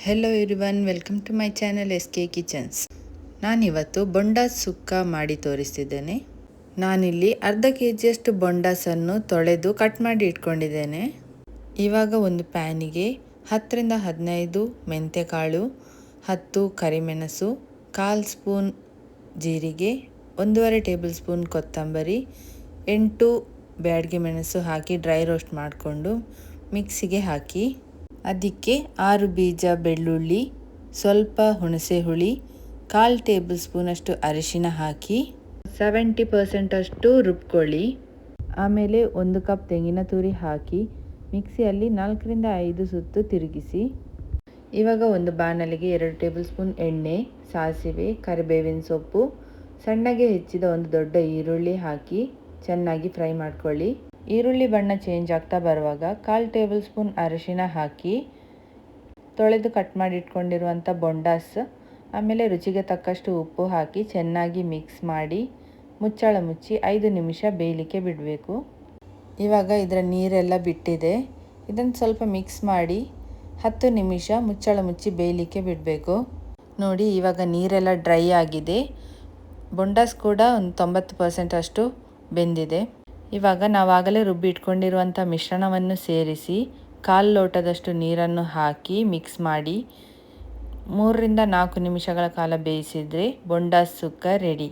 Hello everyone, welcome to my channel SK kitchens. ನಾನಿವತ್ತು ಬೊಂಡಾಸ್ ಸುಕ್ಕ ಮಾಡಿ ತೋರಿಸ್ತಿದ್ದೇನೆ. ನಾನಿಲ್ಲಿ ಅರ್ಧ ಕೆಜಿಯಷ್ಟು ಬೊಂಡಾಸನ್ನು ತೊಳೆದು ಕಟ್ ಮಾಡಿ ಇಟ್ಕೊಂಡಿದ್ದೇನೆ. ಇವಾಗ ಒಂದು ಪ್ಯಾನಿಗೆ 10ರಿಂದ 15 ಮೆಂತೆಕಾಳು, 10 ಕರಿಮೆಣಸು, 1/4 ಸ್ಪೂನ್ ಜೀರಿಗೆ, 1.5 ಟೇಬಲ್ ಸ್ಪೂನ್ ಕೊತ್ತಂಬರಿ, 8 ಬ್ಯಾಡಗಿ ಮೆಣಸು ಹಾಕಿ ಡ್ರೈ ರೋಸ್ಟ್ ಮಾಡಿಕೊಂಡು ಮಿಕ್ಸಿಗೆ ಹಾಕಿ ಅದಕ್ಕೆ 6 ಬೀಜ ಬೆಳ್ಳುಳ್ಳಿ, ಸ್ವಲ್ಪ ಹುಣಸೆ ಹುಳಿ, 1/4 ಟೇಬಲ್ ಸ್ಪೂನಷ್ಟು ಅರಿಶಿನ ಹಾಕಿ 70% ಅಷ್ಟು ರುಬ್ಕೊಳ್ಳಿ. ಆಮೇಲೆ 1 ಕಪ್ ತೆಂಗಿನ ತುರಿ ಹಾಕಿ ಮಿಕ್ಸಿಯಲ್ಲಿ 4ರಿಂದ 5 ಸುತ್ತು ತಿರುಗಿಸಿ. ಇವಾಗ ಒಂದು ಬಾಣಲೆಗೆ 2 ಟೇಬಲ್ ಸ್ಪೂನ್ ಎಣ್ಣೆ, ಸಾಸಿವೆ, ಕರಿಬೇವಿನ ಸೊಪ್ಪು, ಸಣ್ಣಗೆ ಹೆಚ್ಚಿದ ಒಂದು ದೊಡ್ಡ ಈರುಳ್ಳಿ ಹಾಕಿ ಚೆನ್ನಾಗಿ ಫ್ರೈ ಮಾಡ್ಕೊಳ್ಳಿ. ಈರುಳ್ಳಿ ಬಣ್ಣ ಚೇಂಜ್ ಆಗ್ತಾ ಬರುವಾಗ 1/4 ಟೇಬಲ್ ಸ್ಪೂನ್ ಅರಿಶಿನ ಹಾಕಿ ತೊಳೆದು ಕಟ್ ಮಾಡಿ ಇಟ್ಕೊಂಡಿರುವಂಥ ಬೊಂಡಾಸ್, ಆಮೇಲೆ ರುಚಿಗೆ ತಕ್ಕಷ್ಟು ಉಪ್ಪು ಹಾಕಿ ಚೆನ್ನಾಗಿ ಮಿಕ್ಸ್ ಮಾಡಿ ಮುಚ್ಚಳ ಮುಚ್ಚಿ 5 ನಿಮಿಷ ಬೇಯಲಿಕ್ಕೆ ಬಿಡಬೇಕು. ಇವಾಗ ಇದರ ನೀರೆಲ್ಲ ಬಿಟ್ಟಿದೆ. ಇದನ್ನು ಸ್ವಲ್ಪ ಮಿಕ್ಸ್ ಮಾಡಿ 10 ನಿಮಿಷ ಮುಚ್ಚಳ ಮುಚ್ಚಿ ಬೇಯಲಿಕ್ಕೆ ಬಿಡಬೇಕು. ನೋಡಿ, ಇವಾಗ ನೀರೆಲ್ಲ ಡ್ರೈ ಆಗಿದೆ. ಬೊಂಡಾಸ್ ಕೂಡ ಒಂದು 90% ಅಷ್ಟು ಬೆಂದಿದೆ. ಇವಾಗ ನಾವಾಗಲೇ ರುಬ್ಬಿ ಇಟ್ಕೊಂಡಿರುವಂಥ ಮಿಶ್ರಣವನ್ನು ಸೇರಿಸಿ 1/4 ಲೋಟದಷ್ಟು ನೀರನ್ನು ಹಾಕಿ ಮಿಕ್ಸ್ ಮಾಡಿ 3ರಿಂದ 4 ನಿಮಿಷಗಳ ಕಾಲ ಬೇಯಿಸಿದರೆ ಬೊಂಡಾಸ್ ಸುಕ್ಕ ರೆಡಿ.